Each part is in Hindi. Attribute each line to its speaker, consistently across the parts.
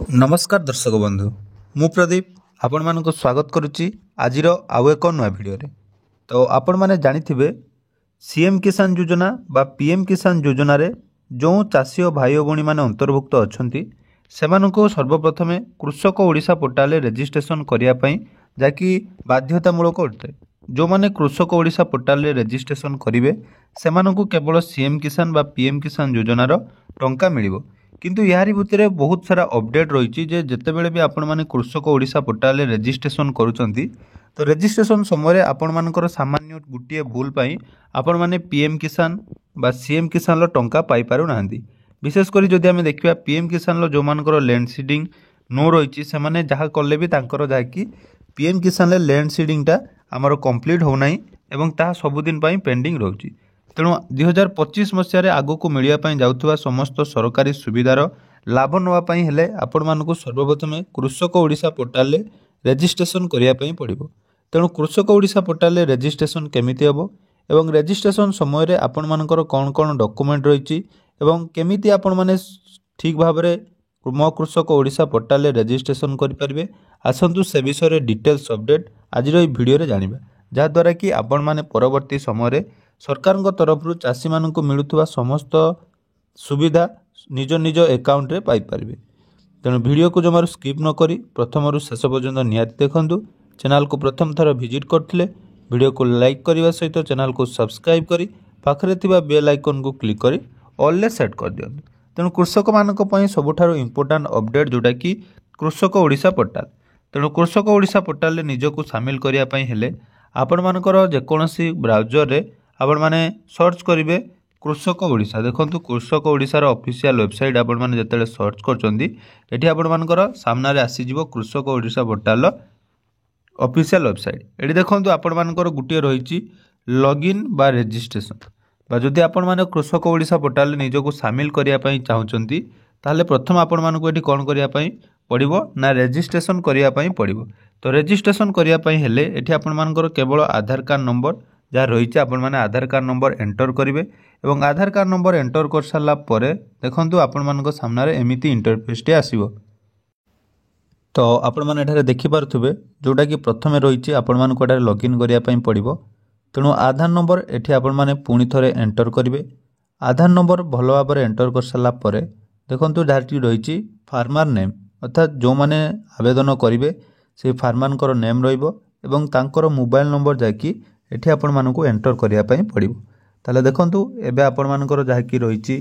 Speaker 1: नमस्कार दर्शक बंधु मु प्रदीप आपण मानक स्वागत करुच्ची आज आउ एक नुआ भिडियो तो आपण मैंने जानिथिबे सीएम किसान योजना बा पीएम किसान योजना रे जो चाषी और भाई भौणी मैंने अंतर्भुक्त अच्छा से सर्वप्रथमे कृषक ओडिशा पोर्टाल रेजिस्ट्रेशन करने जहाँकि बाध्यतामूलक अटे जो मैंने कृषक ओडिशा पोर्टाल रेजिस्ट्रेशन करेंगे से केवल सीएम किसान बा पीएम किसान योजनार टंका मिलिबो किंतु यारी भितर बहुत सारा अपडेट रही जितेबले भी आपण मैंने कृषक ओडिशा पोर्टाल रेजिस्ट्रेशन करुँच तो रेजिस्ट्रेशन समय आपण मानकर सामान्य गोटे भूल आपण मैंने पीएम किसान बा सीएम किसान टंका पाई पारु नाहंती। विशेषकर जदि आम देखा पीएम किसान जो मानकर लैंड सीडिंग नो रही से मैंने जहाँ कले भी तांकर जहाँकि पीएम किसान लैंड सीडिंगटा आमर कंप्लीट होना एवं ताहा सबुदिन पेंडिंग रोचे तेणु 2025 मसीह आगक मिलवाई जाऊा समस्त सरकारी सुविधार लाभ नापी हेले आपण मानक सर्वप्रथमे कृषक ओडिशा पोर्टाल रेजिस्ट्रेशन करने पड़ो। तेणु कृषक ओडिशा पोर्टाल रेजिस्ट्रेशन केमिति हेबो एवं रेजिस्ट्रेशन समय आपण मानकर कौन कौन डॉक्यूमेंट रही एवं केमिति आपण माने ठीक भाव में मो कृषक ओडिशा पोर्टाल रेजिस्ट्रेशन करेंगे आसतु से विषय डिटेल्स अपडेट आज भिडियो जानिबा जहाँद्वारा कि आपण माने परवर्ती समय सरकार तरफ चाषी मानक मिलुवा समस्त सुविधा निज निज अकाउंट रे पाई परिबे। तेणु वीडियो को जमार स्किप न करी प्रथम शेष पर्यंत निहाती देखंतु। चैनल को प्रथम थर विजिट करथिले वीडियो को लाइक करने सहित चैनल को सब्सक्राइब करी पाखरे थिबा बेल आइकन को क्लिक करी ऑल ले सेट कर दियंतु। तेणु कृषक मानक पई सबुठारु इंपोर्टेंट अपडेट जोटा कि कृषक ओडिशा पोर्टाल। तेणु कृषक ओडिशा पोर्टाल निजको सामिल करिया पई हेले आपण मानकर जेकोसी ब्राउजर रे आपण माने सर्च करेंगे कृषक ओडिशा देखंतु कृषक ओडिशार ऑफिशियल वेबसाइट आपण माने जतेले सर्च करचंदी एठी आपण मानकर सामना रे आसी जिवो कृषक ओडिशा पोर्टाल ऑफिशियल वेबसाइट। एठी देखंतु आपण मानकर गुटिए रहिछि लॉगिन बा रेजिस्ट्रेशन बा जदि आपण माने कृषक ओडिशा पोर्टाल निजको सामिल करिया पई चाहुचंती ताले प्रथम आपण मानको एठी कोन करिया पई पड़िबो ना रेजिस्ट्रेशन करिया पई पड़िबो। तो रेजिस्ट्रेशन करिया पई हेले एठी आपण मानकर केवल आधार कार्ड नंबर जहाँ रही आपण मैंने आधार कार्ड नंबर एंटर करेंगे और आधार कार्ड नंबर एंटर कर सारा देखु आपण मान सामने एमती इंटरफेसटे आसो। तो आपण मैंने देखिपे जोटा कि प्रथम रही आपण मानक लॉगिन करने पड़ो। तेणु आधार नंबर एठी आपण मैंने पुणी थे एंटर करेंगे। आधार नंबर भल भाव में एंटर कर सारापर देखु जहाँ रही फार्मर नेम अर्थात जो मैंने आवेदन करेंगे से फार्मर नेम रर मोबाइल नंबर जहाँकि एठी आपण मानक एंटर करने पड़ो। ताले देखंतु एबे आपण मानकर जहाँकि रही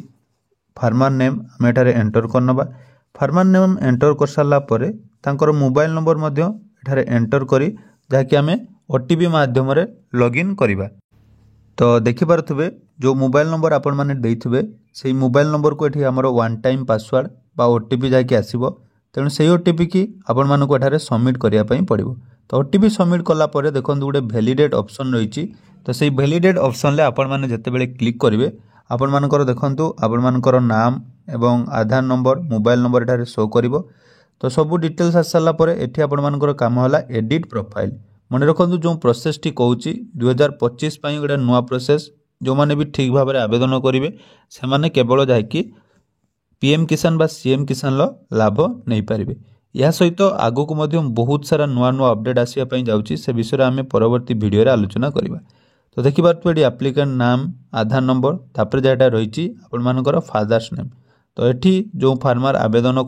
Speaker 1: फार्मर नेम आम एठारे एंटर करनबा। फार्मर नेम एंटर कर सारा पर तांकर मोबाइल नंबर मध्य एठारे एंटर करी जहाँकि आम ओटीपी माध्यम रे लॉगिन करिबा। तो देखि पारथुबे जो मोबाइल नंबर आपण माने देइथिबे सेही मोबाइल नंबर को एठी हमर वन टाइम पासवर्ड बा ओटीपी जहाँकि आसीबो। तेणु सेही ओटीपी की आपण मानक एठारे सबमिट करिया पई पड़िबो। तो ओटीपी सबमिट कला पर देखो गोटे भैलिडेट ऑप्शन रही तो सही भैलिडेट ऑप्शन आपण मैंने जितेबाला क्लिक करेंगे आपण मानकर देखंतु आपण मानकर नाम एवं आधार नंबर मोबाइल नंबर एठारे शो करिवो। तो सब डिटेल्स आसी सारा पर एठी आपण मानकर काम होला एडिट प्रोफाइल। मन रखु जो प्रोसेस टी कहूँ 2025 गोटे नुआ प्रोसेस जो मैंने भी ठीक भाव में आवेदन करेंगे से माने केवल जहाँकि पीएम किसान बा सीएम किसान लाभ नहीं पारे। यह सहित आगक बहुत सारा नुआ नुआ अपडेट आसवाई जाऊँगी से विषय आम परवर्ती वीडियो आलोचना करवा। तो देखिए एप्लिकेंट नाम आधार नंबर तापर जहाँ रही आपण मानकर फादर्स नेम। तो ये जो फार्मर आवेदन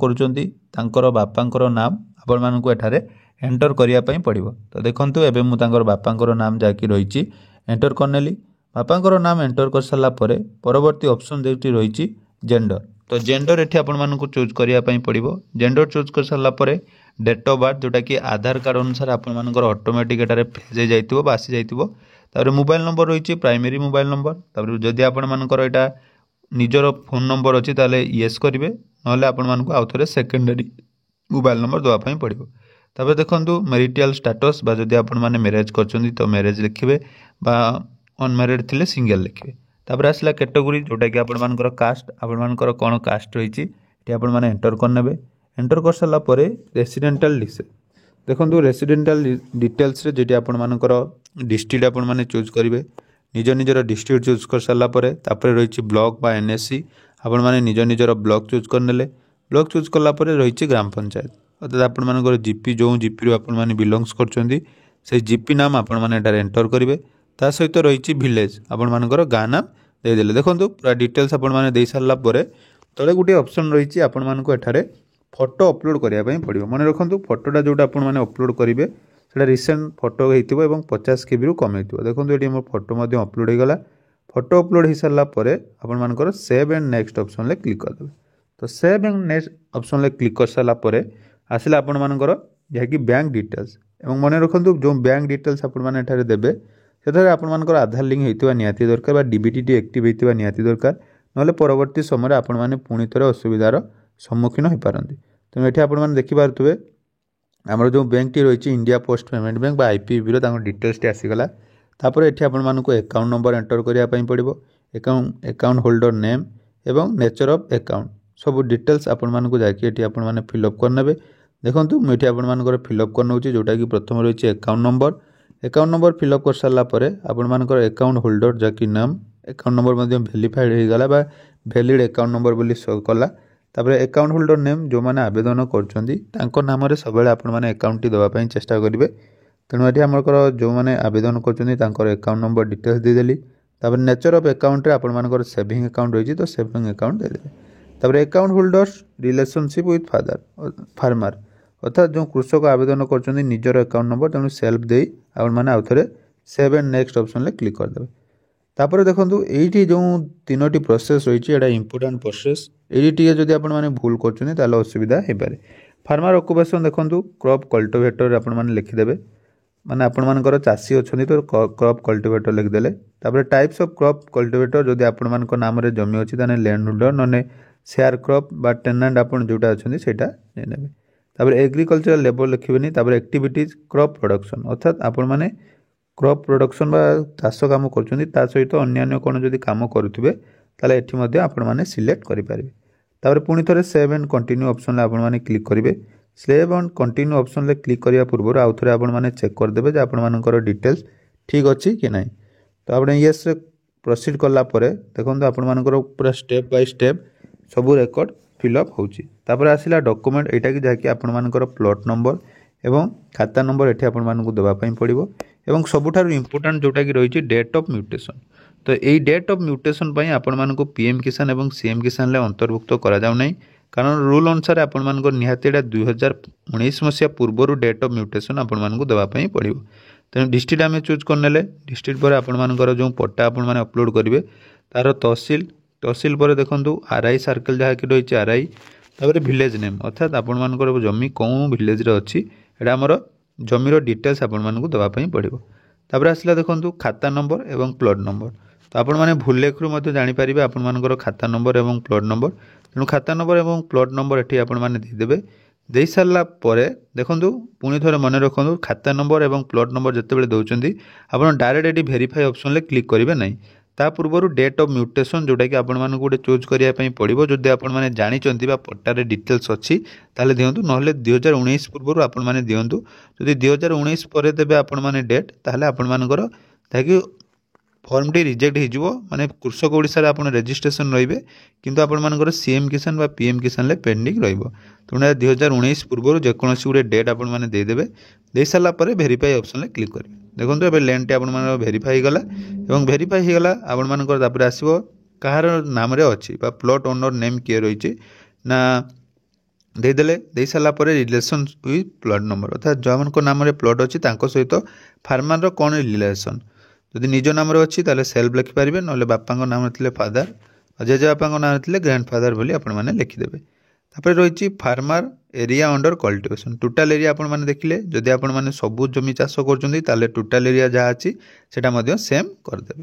Speaker 1: कर बापांकर नाम आपण मानक एठारे एंटर करने पड़ो। तो देखंतु एबे मु तांकर बापांकर नाम जहाँकि रही एंटर करनेली बापांकर नाम एंटर कर सारा परवर्ती ऑप्शन जो रही जेंडर। तो जेंडर एठी आपण मानक चूज करने पड़ो। जेंडर चूज कर सारा डेट ऑफ बर्थ जोटा कि आधार कार्ड अनुसार आपण मानकर ऑटोमेटिक एटारे फेज जाइतिबो बा आसी जाइतिबो। तापर मोबाइल नंबर रही प्राइमरी मोबाइल नंबर। तापर जदि आपण मानकर एटा निजर फोन नंबर अच्छी ताले येस करेंगे ना आपण मानक आउ थे सेकेंडरी मोबाइल नंबर देवाई पड़ो। तापर देखंतु मैरिटल स्टेटस बा जदि आपण माने मैरेज करछंती तो मैरेज लिखिबे बा अनमैरिड थिले सिंगल लिखिबे। तापर आसला कैटेगरी जोटा कि आपण मानकर कास्ट आपण मानकर कोन कास्ट रही आपण माने एंटर करनेबे। एंटर कर सारा पर रेसिडेंटल देखो रेसिडेंटल डिटेल्स रे जेटी आपण मानकर डिस्ट्रिक्ट आपण माने चूज करेंगे निज निजर डिस्ट्रिक्ट चूज कर सारा पर रही ब्लॉक बा एनएससी आपण माने निज निजर ब्लॉक चूज करनेले। ब्लॉक चूज कलापर रही ग्राम पंचायत अर्थात आपर जीपी जो जीपी आपने बिलंगस कर जीपी नाम आपने एंटर करेंगे ता सहित रही विलेज आपर गाँ नाम देदेले देखो पूरा डिटेल्स आपने दे सारापर तले गोटे ऑप्शन रही आपर फोटो अपलोड करने पड़ो मन रखु फोटोटा जोटा आपने अपलोड करेंगे से रिसेंट फोटो हो 50 KB रु कम हो देखो ये मोर फोटो अपलोड होगा फोटो अपलोड हो सारापर आपर save and next option click करदे तो save and next option click कर सारापर आसला आपर जहाँकि बैंक डिटेल्स और मन रखु जो बैंक डिटेल्स आपने देवे से आपर आधार लिंक होता निहाती दरकार डीबीटी एक्टिव होता निहाती दरकार ना परवर्ती समय आपने पुणी थे असुविधार सम्मुखीन हो पारती तेणु ये आपने देखिपे आमर जो बैंक टी रही India Post Payment Bank IPB details टी आसीगला तापर ये आपको अकाउंट नंबर एंटर करने पड़ो अकाउंट होल्डर नेम एवं नेचर ऑफ अकाउंट सब डिटेल्स आपको जाकि आपने फिलअप करने देखो मुझे आपर फिलअप कर जोटा कि प्रथम रही अकाउंट नंबर फिलअप कर सारापर आपर अकाउंट होल्डर जहाँकि नाम अकाउंट नंबर भेरीफाइड होगा वैलिड अकाउंट नंबर बोली शो कला तापर अकाउंट होल्डर नेम जो मैंने आवेदन कर नाम सब आपने अकाउंट टी देवाई चेष्टा करेंगे तेणु ये आमर जो मैंने आवेदन कर अकाउंट नंबर डिटेल्स देदेली तापर नेचर ऑफ अकाउंट आपर सेविंग अकाउंट रही तो सेविंग अकाउंट देदेली तापर account holders relationship with farmer अर्थात जो कृषक आवेदन कर निजर अकाउंट नंबर तेणु सेल्फ दे मैंने आउ थे save and next option click करदे तापर देखो ये जो तीनोटी प्रोसेस रही है इंपोर्टाट प्रोसेस ये जदि आपने भूल कर असुविधा हो पाए फार्मर ऑक्युपेशन देखो क्रॉप कल्टिवेटर आपने लिखिदेवे माने आपर चाषी अच्छा तो क्रॉप कल्टिवेटर लिखिदेले तापर टाइप्स ऑफ क्रॉप कल्टिवेटर जदि आपण नाम जमी अच्छी ताने लैंड होल्डर ना शेयर क्रॉप बा टेनेंट आप जोटा अच्छा सेटा ने तापर एग्रीकल्चरल लेबर लिखिबेनी तापर एक्टिविटीज क्रॉप प्रोडक्शन अर्थात आपण माने क्रॉप प्रोडक्शन बा चाष काम कर सहित अन्य कौन जदि कम करुवे ताले एठी मध्ये आपण माने सिलेक्ट करि पारिबे तापर पुणी थे सेव एंड कंटिन्यू ऑप्शन आपण माने क्लिक करेंगे save and continue option click करने पूर्व आउ थे आपण माने चेक करदेवे जे आपण डिटेल्स ठीक अच्छी कि नहीं तो आप येस प्रोसीड कलापर देखो आपण पूरा स्टेप बाय स्टेप सबू रेकर्ड फिलअप होपर आसला डॉक्यूमेंट यहाँ कि जहाँकि आपर प्लॉट नंबर एवं खाता नंबर ये आपको देवाई पड़ो एवं सबुठार इंपोर्टाट जोटा कि रही डेट ऑफ म्यूटेशन तो यही डेट ऑफ म्यूटेशन आपण को पीएम किसान और सीएम किसान अंतर्भुक्त करा नहीं कारण रूल अनुसार आपर निहाती 2019 मसीहा पूर्व डेट ऑफ म्यूटेशन आपको देवाई पड़ो तेणु डिस्ट्रिक्ट आम चूज करने डिस्ट्रिक्ट पर आपर जो पट्टा आपने अपलोड करेंगे तार तहसिल पर देखो आरआई सर्कल जहाँ कि रही आरआई तापर विलेज नेम अर्थात आपर जमी कौन विलेज अच्छी एटा आमर जमीर डिटेल्स आपको देवाई पड़ो तापर आसला देखो खाता नंबर एवं प्लॉट नंबर तो आपण मैंने भूल लेखरू जानीपर आपर खाता नंबर एवं प्लॉट नंबर तेणु खाता नंबर एवं प्लॉट नंबर ये आपने देदेवे दे सारापर देखो पुणी थे मन रखु खाता नंबर एवं प्लॉट नंबर जिते दौरान आप डायरेक्ट ये वेरीफाई ऑप्शन क्लिक करेंगे ना ता पूर्व डेट ऑफ म्यूटेशन जोटा कि आपण मानक गोटे चूज करने पड़ो जदि आपण मैंने जानते पट्टार डिटेल्स अच्छी ताले दिंतु ना 2019 पूर्व आपण मैंने दिंतु जदि 2019 पर देवे आपण मैंने डेट ताले आपण मानकर ताकि फर्म टी रिजेक्ट हो माने कृषक ओडिशा रे आपण रजिस्ट्रेशन रहिबे किंतु आपण मानकर सीएम किसान बा पीएम किसान ले पेंडिंग रहिबो तेणु 2019 पूर्व जेकोसी गोटे डेट आपण मैंने देदेवे दे सारा पर वेरीफाई ऑप्शन क्लिक करेंगे देखो ए लैंड टी आप वेरीफाई गला और वेरीफाई होगा आपण मानकर आसो कहार नाम अच्छी प्लॉट ओनर नेम किए रही ना देदेले दे सारापर रिलेशन विथ प्लॉट नंबर अर्थात जो नाम प्लॉट अच्छी सहित फार्मर कौन रिलेशन जदि निज नाम अच्छी ताले सेल्फ लिखिपारे ना बापा नाम थे फादर और जेजे बापा नाम थे ग्रैंड फादर बोली आपने लिखिदेवे तापर रही farmer area under cultivation total area आपण मैंने देखिले जदि आपण मैंने सबू जमी चाष कर टोटाल एरिया जहाँ अच्छी से सेम करदे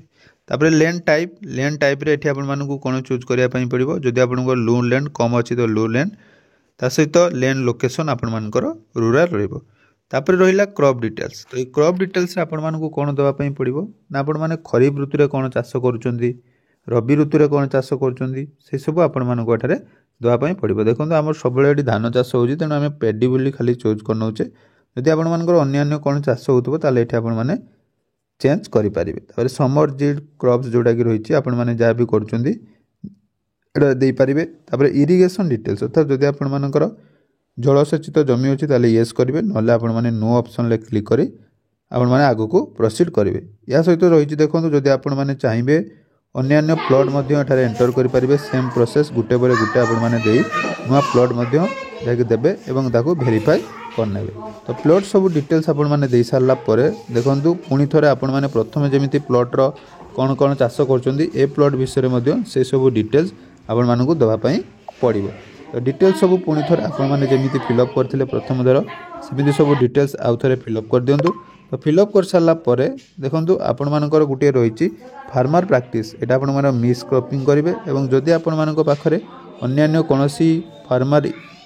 Speaker 1: तापर लैंड टाइप रे आपण मानक कौन चूज करने पड़ो जदि आपको लो लैंड कम अच्छी तो लो लैंड ता सहित लैंड लोकेशन आपण मानकर रूराल रहिबो तापर रहिला क्रॉप डिटेल्स तो ये क्रॉप डिटेल्स आपण मानक कौन देवाई पड़ो ना आपण मैंने खरीफ ऋतु रे कौन चाष कर रबी ऋतु रे कौन चाष कर सब आपण मानक एठारे देवाई पड़ो देखो आम सब धान चाष हो तेणु आम पेडी बोली खाली चूज करनौचे जदि आपण मानकर अन्य कौन चाष होतबो ताले एठी आपण माने चेंज करि पारिबे तापर समर जीड क्रॉप्स जोटा कि रही आपण माने जहाँ भी करुछंदी এটা ଦେଇପାରିବେ। ତାପରେ ଇରିଗେସନ୍ ଡିଟେଲ୍ସ ଅର୍ଥାତ୍ ଯଦି ଆପଣମାନଙ୍କର ଜଳସେଚିତ ଜମି ଅଛି ତାହେଲେ ୟେସ୍ କରିବେ, ନହେଲେ ଆପଣମାନେ ନୋ ଅପସନ୍ରେ କ୍ଲିକ୍ କରି ଆପଣମାନେ ଆଗକୁ ପ୍ରୋସିଡ୍ କରିବେ। ଏହା ସହିତ ରହିଛି ଦେଖନ୍ତୁ, ଯଦି ଆପଣମାନେ ଚାହିଁବେ ଅନ୍ୟାନ୍ୟ ପ୍ଲଟ୍ ମଧ୍ୟ ଏଠାରେ ଏଣ୍ଟର କରିପାରିବେ। ସେମ୍ ପ୍ରୋସେସ୍ ଗୋଟେ ପରେ ଗୋଟେ ଆପଣମାନେ ଦେଇ ନୂଆ ପ୍ଲଟ୍ ମଧ୍ୟ ଯାଇକି ଦେବେ ଏବଂ ତାକୁ ଭେରିଫାଏ କରିନେବେ। ତ ପ୍ଲଟ୍ ସବୁ ଡିଟେଲ୍ସ ଆପଣମାନେ ଦେଇ ସାରିଲା ପରେ ଦେଖନ୍ତୁ, ପୁଣି ଥରେ ଆପଣମାନେ ପ୍ରଥମେ ଯେମିତି ପ୍ଲଟ୍ର କ'ଣ କ'ଣ ଚାଷ କରୁଛନ୍ତି ଏ ପ୍ଲଟ୍ ବିଷୟରେ ମଧ୍ୟ ସେସବୁ ଡିଟେଲ୍ସ ଆପଣମାନଙ୍କୁ ଦେବା ପାଇଁ ପଡ଼ିବ। ତ ଡିଟେଲ୍ସ ସବୁ ପୁଣି ଥରେ ଆପଣମାନେ ଯେମିତି ଫିଲ୍ଅପ୍ କରିଥିଲେ ପ୍ରଥମ ଥର ସେମିତି ସବୁ ଡିଟେଲ୍ସ ଆଉ ଥରେ ଫିଲ୍ଅପ୍ କରିଦିଅନ୍ତୁ। ତ ଫିଲ୍ଅପ୍ କରିସାରିଲା ପରେ ଦେଖନ୍ତୁ, ଆପଣମାନଙ୍କର ଗୋଟିଏ ରହିଛି ଫାର୍ମର ପ୍ରାକ୍ଟିସ୍। ଏଇଟା ଆପଣମାନେ ମିସ୍ କ୍ରପିଂ କରିବେ ଏବଂ ଯଦି ଆପଣମାନଙ୍କ ପାଖରେ ଅନ୍ୟାନ୍ୟ କୌଣସି ଫାର୍ମର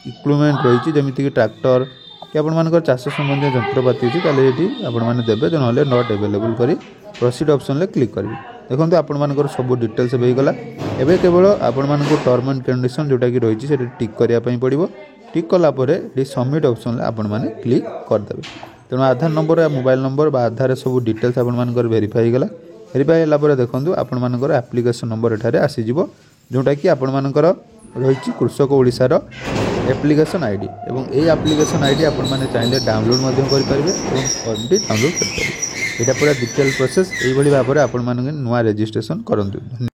Speaker 1: ଇକ୍ୱିପମେଣ୍ଟ ରହିଛି ଯେମିତିକି ଟ୍ରାକ୍ଟର କି ଆପଣମାନଙ୍କର ଚାଷ ସମ୍ବନ୍ଧୀୟ ଯନ୍ତ୍ରପାତି ଅଛି ତାହେଲେ ଏଠି ଆପଣମାନେ ଦେବେ, ନହେଲେ ନଟ୍ ଆଭେଲେବୁଲ୍ କରି ପ୍ରୋସିଡ୍ ଅପସନ୍ରେ କ୍ଲିକ୍ କରିବେ। ଦେଖନ୍ତୁ ଆପଣମାନଙ୍କର ସବୁ ଡିଟେଲ୍ସ ଏବେ ହେଇଗଲା। ଏବେ କେବଳ ଆପଣମାନଙ୍କୁ ଟର୍ମ ଆଣ୍ଡ କଣ୍ଡିସନ୍ ଯେଉଁଟାକି ରହିଛି ସେଠି ଟିକ୍ କରିବା ପାଇଁ ପଡ଼ିବ। ଟିକ୍ କଲା ପରେ ଏଠି ସବମିଟ୍ ଅପସନ୍ରେ ଆପଣମାନେ କ୍ଲିକ୍ କରିଦେବେ। ତେଣୁ ଆଧାର ନମ୍ବର ମୋବାଇଲ୍ ନମ୍ବର ବା ଆଧାରରେ ସବୁ ଡିଟେଲ୍ସ ଆପଣମାନଙ୍କର ଭେରିଫାଏ ହେଇଗଲା। ଭେରିଫାଏ ହେଲା ପରେ ଦେଖନ୍ତୁ ଆପଣମାନଙ୍କର ଆପ୍ଲିକେସନ୍ ନମ୍ବର ଏଠାରେ ଆସିଯିବ, ଯେଉଁଟାକି ଆପଣମାନଙ୍କର ରହିଛି କୃଷକ ଓଡ଼ିଶାର ଆପ୍ଲିକେସନ୍ ଆଇଡି ଏବଂ ଏହି ଆପ୍ଲିକେସନ୍ ଆଇଡି ଆପଣମାନେ ଚାହିଁଲେ ଡାଉନଲୋଡ଼ ମଧ୍ୟ କରିପାରିବେ ଏବଂ ଫର୍ମଟି ଡାଉନଲୋଡ଼ କରିପାରିବେ। ଏଇଟା ପୁରା ଡିଟେଲ୍ ପ୍ରୋସେସ୍। ଏଇଭଳି ଭାବରେ ଆପଣମାନେ ନୂଆ ରେଜିଷ୍ଟ୍ରେସନ୍ କରନ୍ତୁ।